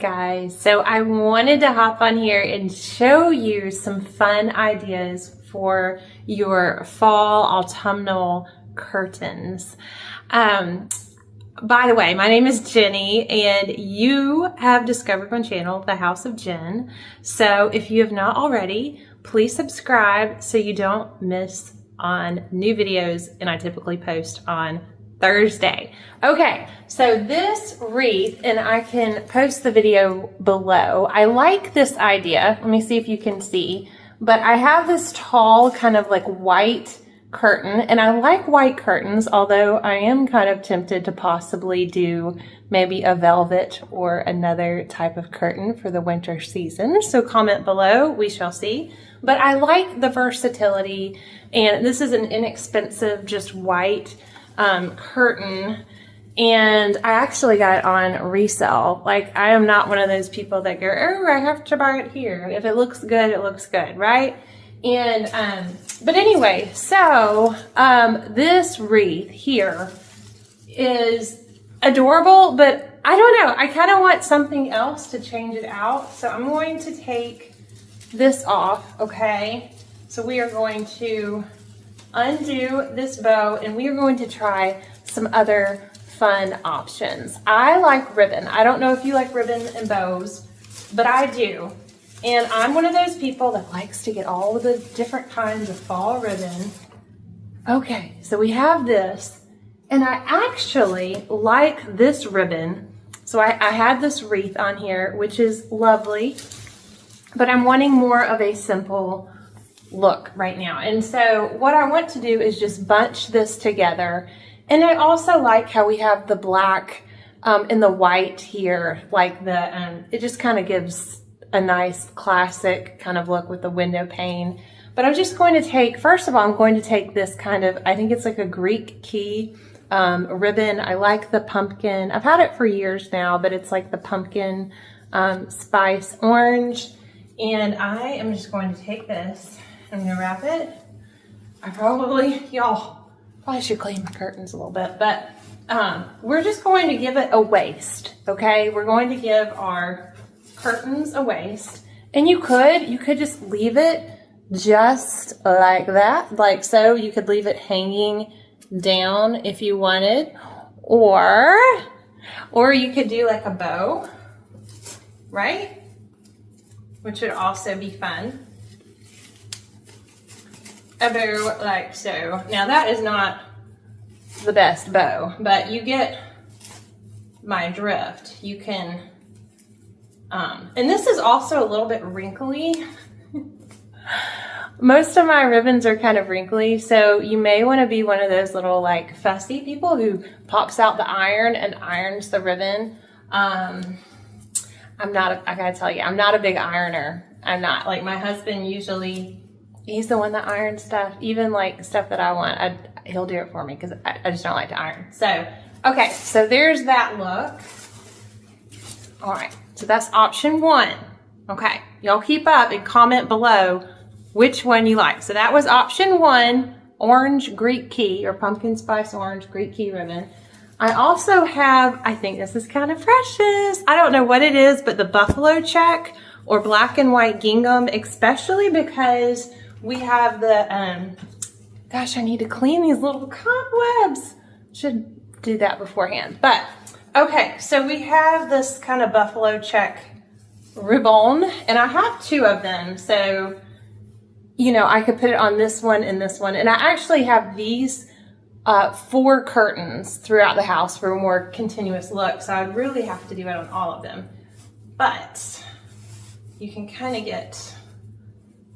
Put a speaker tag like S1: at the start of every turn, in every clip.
S1: guys, so I wanted to hop on here and show you some fun ideas for your fall autumnal curtains. By the way, my name is Jenny and you have discovered my channel, The House of Jen. So if you have not already, please subscribe so you don't miss on new videos, and I typically post on Thursday. Okay, so this wreath, and I can post the video below. I like this idea. Let me see if you can see, but I have this tall kind of like white curtain, and I like white curtains, although I am kind of tempted to possibly do maybe a velvet or another type of curtain for the winter season. So comment below, we shall see. But I like the versatility, and this is an inexpensive, just white curtain, and I actually got it on resale. Like, I am not one of those people that go, oh, I have to buy it here. If it looks good, it looks good, right? And but anyway, so this wreath here is adorable, but I don't know, I kind of want something else to change it out. So I'm going to take this off, okay? So we are going to undo this bow, and we are going to try some other fun options. I like ribbon. I don't know if you like ribbon and bows, but I do. And I'm one of those people that likes to get all of the different kinds of fall ribbon. Okay, so we have this, and I actually like this ribbon. So I had this wreath on here, which is lovely, but I'm wanting more of a simple look right now. And so what I want to do is just bunch this together. And I also like how we have the black and the white here, like the, it just kind of gives a nice classic kind of look with the window pane. But I'm just going to take, first of all, I'm going to take this kind of, I think it's like a Greek key ribbon. I like the pumpkin. I've had it for years now, but it's like the pumpkin spice orange. And I am just going to take this, I'm gonna wrap it. Y'all probably should clean my curtains a little bit, but we're just going to give it a waist, okay? We're going to give our curtains a waist, and you could just leave it just like that, like so. You could leave it hanging down if you wanted, or you could do like a bow, right? Which would also be fun. A bow like so. Now that is not the best bow, but you get my drift. You can, and this is also a little bit wrinkly. Most of my ribbons are kind of wrinkly, so you may want to be one of those little like fussy people who pops out the iron and irons the ribbon. I gotta tell you, I'm not a big ironer. I'm not. Like, my husband usually, he's the one that irons stuff, even like stuff that I want. He'll do it for me because I just don't like to iron. So, okay, so there's that look. All right, so that's option one. Okay, y'all keep up and comment below which one you like. So that was option one, orange Greek key, or pumpkin spice orange Greek key ribbon. I also have, I think this is kind of precious. I don't know what it is, but the buffalo check or black and white gingham, especially because we have the, gosh, I need to clean these little cobwebs. Should do that beforehand. But, okay, so we have this kind of buffalo check ribbon, and I have two of them. So, you know, I could put it on this one and this one. And I actually have these 4 curtains throughout the house for a more continuous look. So I would really have to do it on all of them. But you can kind of get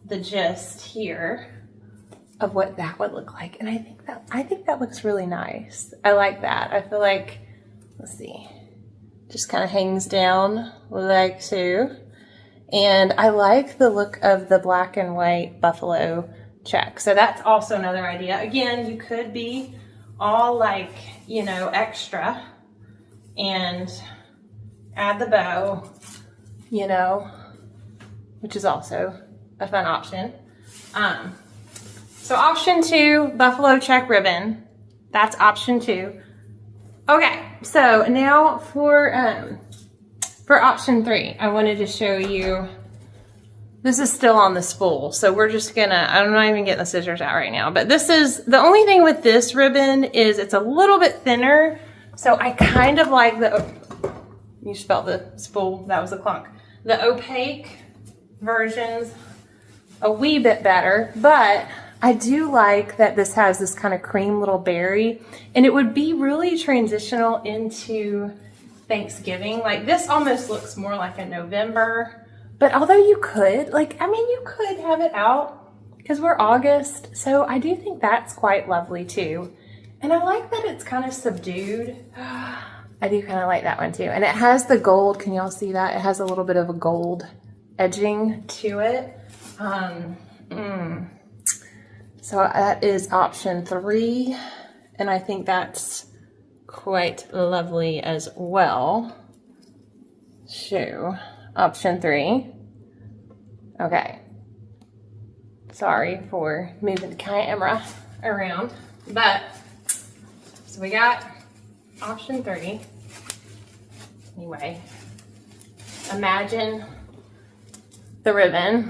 S1: the gist here of what that would look like. And I think that looks really nice. I like that. I feel like, let's see, just kind of hangs down like so. And I like the look of the black and white buffalo check. So that's also another idea. Again, you could be all like, you know, extra and add the bow, you know, which is also a fun option. So option 2, buffalo check ribbon. That's option 2. Okay, so now for For option 3, I wanted to show you, this is still on the spool, so we're just gonna, I'm not even getting the scissors out right now, but this is, the only thing with this ribbon is it's a little bit thinner, so I kind of like the, you spelled the spool, that was a clunk. The opaque versions a wee bit better, but I do like that this has this kind of cream little berry, and it would be really transitional into Thanksgiving. Like this almost looks more like a November. But although you could, like, I mean, you could have it out because we're August. So I do think that's quite lovely too. And I like that it's kind of subdued. I do kind of like that one too. And it has the gold. Can y'all see that? It has a little bit of a gold edging to it. So that is option 3. And I think that's quite lovely as well. So option 3. Okay. Sorry for moving the camera around, but so we got option 3. Anyway, imagine the ribbon.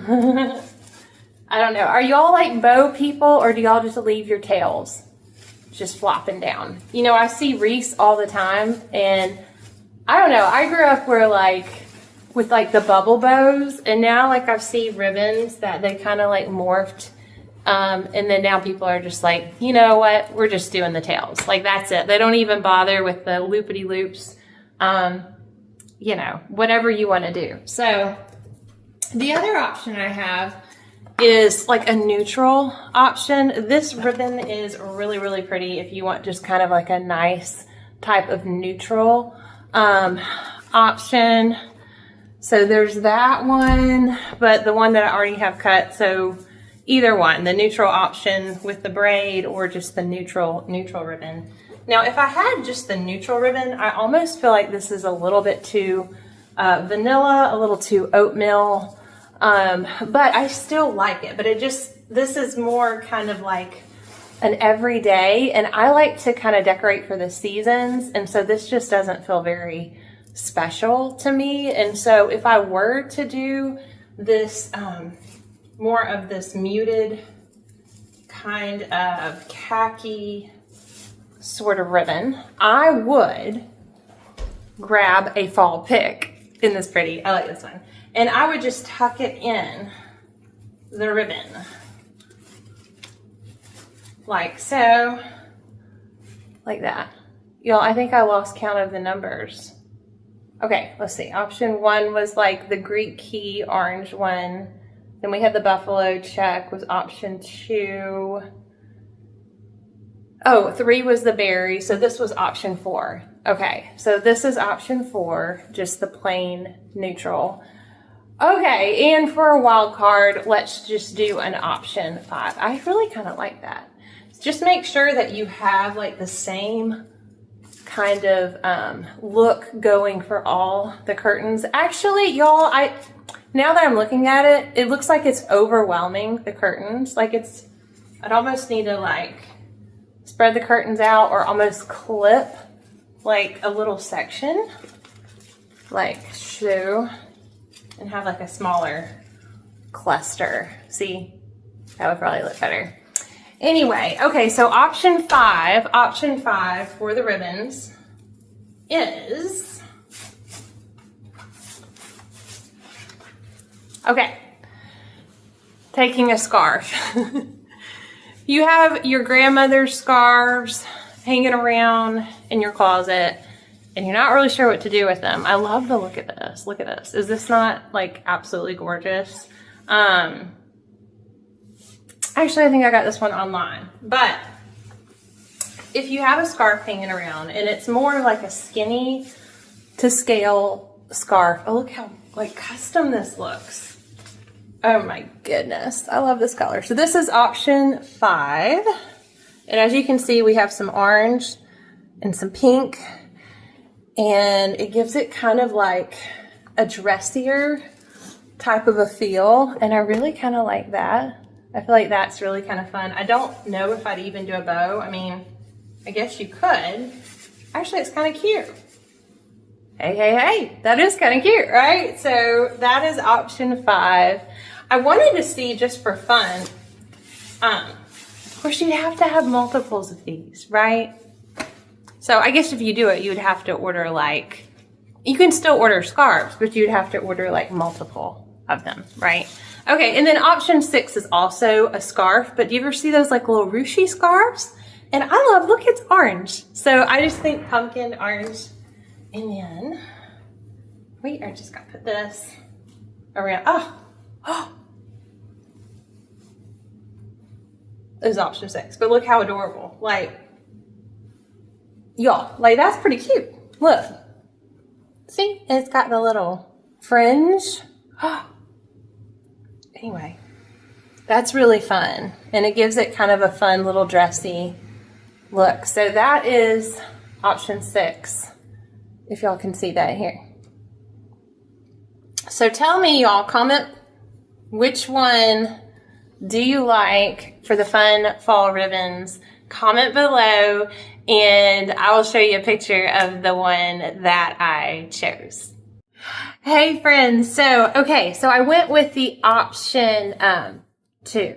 S1: I don't know. Are y'all like bow people, or do y'all just leave your tails just flopping down? You know, I see wreaths all the time, and I don't know. I grew up where like with like the bubble bows, and now like I've seen ribbons that they kind of like morphed, and then now people are just like, you know what, we're just doing the tails, like that's it. They don't even bother with the loopity loops, you know, whatever you want to do. So the other option I have is like a neutral option. This ribbon is really, really pretty if you want just kind of like a nice type of neutral option. So there's that one, but the one that I already have cut, so either one, the neutral option with the braid or just the neutral ribbon. Now, if I had just the neutral ribbon, I almost feel like this is a little bit too vanilla, a little too oatmeal, but I still like it. But this is more kind of like an everyday, and I like to kind of decorate for the seasons, and so this just doesn't feel very special to me. And so if I were to do this more of this muted kind of khaki sort of ribbon, I would grab a fall pick in this pretty, I like this one, and I would just tuck it in the ribbon like so, like that. Y'all, I think I lost count of the numbers. Okay, let's see. Option 1 was like the Greek key orange one. Then we had the buffalo check was option 2. Oh, 3 was the berry. So this was option 4. Okay, so this is option 4, just the plain neutral. Okay, and for a wild card, let's just do an option 5. I really kind of like that. Just make sure that you have like the same kind of look going for all the curtains. Actually, y'all, now that I'm looking at it, it looks like it's overwhelming the curtains. Like I'd almost need to like spread the curtains out or almost clip like a little section, like so, and have like a smaller cluster. See, that would probably look better. Anyway, okay, so option 5 for the ribbons is, okay, taking a scarf. You have your grandmother's scarves hanging around in your closet, and you're not really sure what to do with them. I love the look of this. Look at this. Is this not like absolutely gorgeous? Actually, I think I got this one online, but if you have a scarf hanging around and it's more like a skinny to scale scarf, oh, look how like custom this looks. Oh my goodness. I love this color. So this is option 5. And as you can see, we have some orange and some pink, and it gives it kind of like a dressier type of a feel. And I really kind of like that. I feel like that's really kind of fun. I don't know if I'd even do a bow. I mean, I guess you could. Actually, it's kind of cute. Hey, that is kind of cute, right? So that is option 5. I wanted to see just for fun, of course you'd have to have multiples of these, right? So I guess if you do it, you would have to order like, you can still order scarves, but you'd have to order like multiple of them, right? Okay, and then option 6 is also a scarf, but do you ever see those like little ruchy scarves? And I love, look, it's orange. So I just think pumpkin, orange, and then, wait, I just got to put this around, oh. It was option 6, but look how adorable. Like, y'all, like that's pretty cute. Look, see, it's got the little fringe. Anyway, that's really fun. And it gives it kind of a fun little dressy look. So that is option 6, if y'all can see that here. So tell me, y'all, comment which one do you like for the fun fall ribbons? Comment below and I will show you a picture of the one that I chose. Hey friends, so I went with the option 2,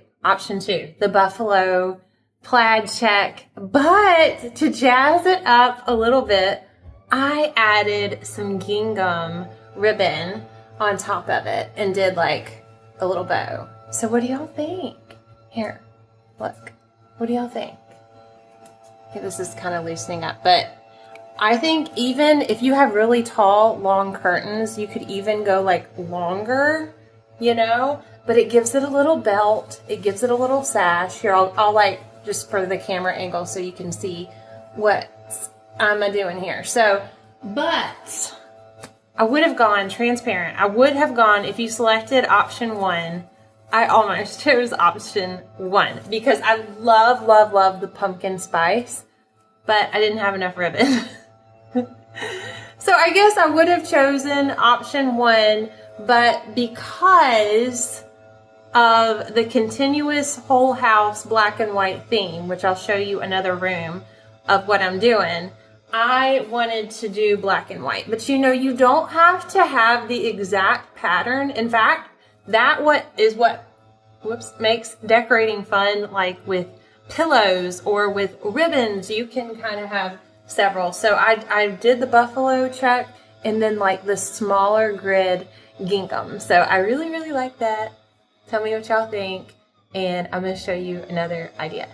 S1: the buffalo plaid check, but to jazz it up a little bit, I added some gingham ribbon on top of it and did like a little bow. So what do y'all think? Here, look, what do y'all think? Okay, this is kind of loosening up, but I think even if you have really tall, long curtains, you could even go like longer, you know, but it gives it a little belt. It gives it a little sash. Here, I'll like, just for the camera angle so you can see what I'm doing here. So, but I would have gone transparent. I would have gone, if you selected option 1, I almost chose option 1 because I love the pumpkin spice, but I didn't have enough ribbon. So I guess I would have chosen option 1, but because of the continuous whole house black and white theme, which I'll show you another room of what I'm doing, I wanted to do black and white. But you know, you don't have to have the exact pattern. In fact, that is what makes decorating fun, like with pillows or with ribbons. You can kind of have several. So I did the buffalo check and then like the smaller grid gingham. So I really like that. Tell me what y'all think, and I'm going to show you another idea.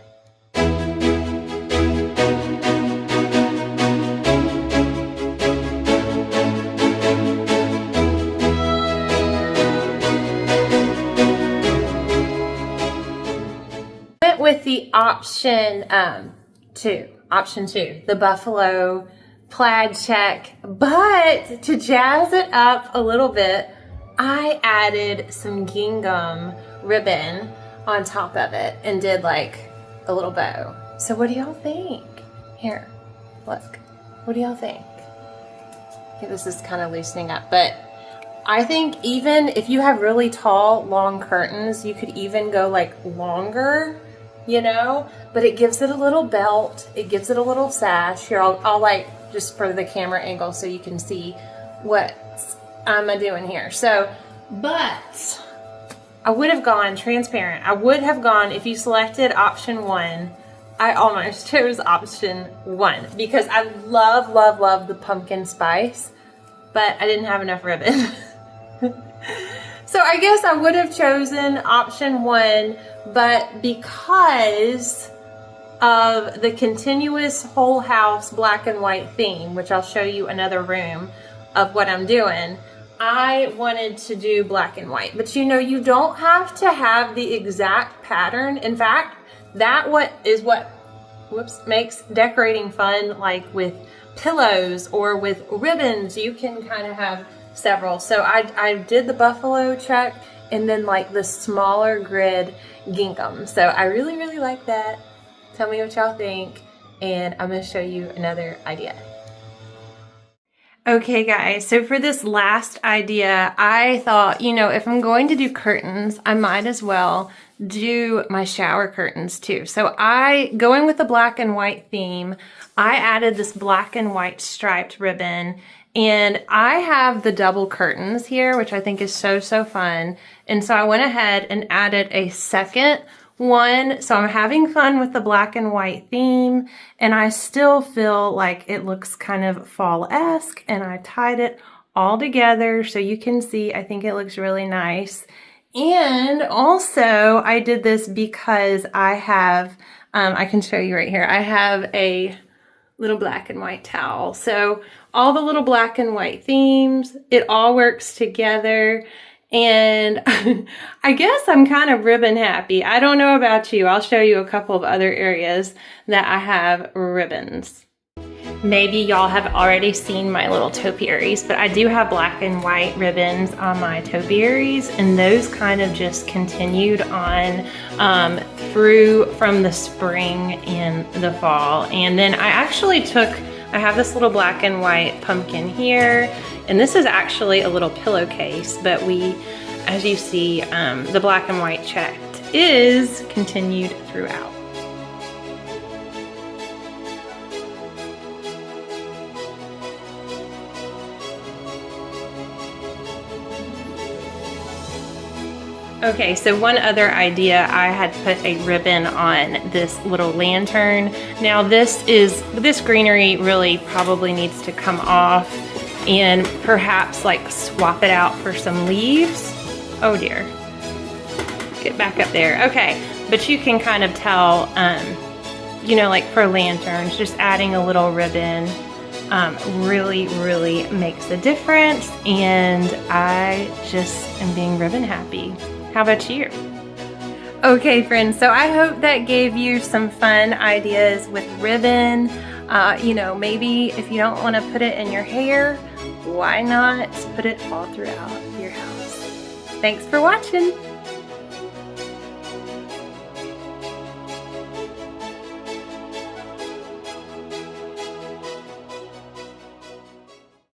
S1: Went with the option 2, the buffalo plaid check, but to jazz it up a little bit, I added some gingham ribbon on top of it and did like a little bow. So what do y'all think? Here, look, what do y'all think? Okay, this is kind of loosening up, but I think even if you have really tall, long curtains, you could even go like longer, you know, but it gives it a little belt. It gives it a little sash. Here, I'll like, just for the camera angle so you can see what I'm doing here. So, but I would have gone transparent. I would have gone, if you selected option 1, I almost chose option 1 because I love the pumpkin spice, but I didn't have enough ribbon. So I guess I would have chosen option 1, but because of the continuous whole house black and white theme, which I'll show you another room of what I'm doing, I wanted to do black and white. But you know, you don't have to have the exact pattern. In fact, that is what makes decorating fun, like with pillows or with ribbons. You can kind of have several. So I did the buffalo check and then like the smaller grid gingham. So I really like that. Tell me what y'all think, and I'm going to show you another idea. Okay guys, so for this last idea, I thought, you know, if I'm going to do curtains, I might as well do my shower curtains too. So going with the black and white theme, I added this black and white striped ribbon And I have the double curtains here, which I think is so, so fun. And so I went ahead and added a second one. So I'm having fun with the black and white theme, and I still feel like it looks kind of fall-esque, and I tied it all together so you can see. I think it looks really nice. And also I did this because I have, I can show you right here. I have a little black and white towel. So all the little black and white themes, it all works together. And I guess I'm kind of ribbon happy. I don't know about you. I'll show you a couple of other areas that I have ribbons. Maybe y'all have already seen my little topiaries, but I do have black and white ribbons on my topiaries, and those kind of just continued on through from the spring and the fall. And then I actually I have this little black and white pumpkin here, and this is actually a little pillowcase, but as you see, the black and white checked is continued throughout. Okay, so one other idea, I had put a ribbon on this little lantern. Now this greenery really probably needs to come off and perhaps like swap it out for some leaves. Oh dear, get back up there. Okay, but you can kind of tell, you know, like for lanterns, just adding a little ribbon really, really makes a difference, and I just am being ribbon happy. How about you? Okay, friends, so I hope that gave you some fun ideas with ribbon. You know, maybe if you don't want to put it in your hair, why not put it all throughout your house? Thanks for watching.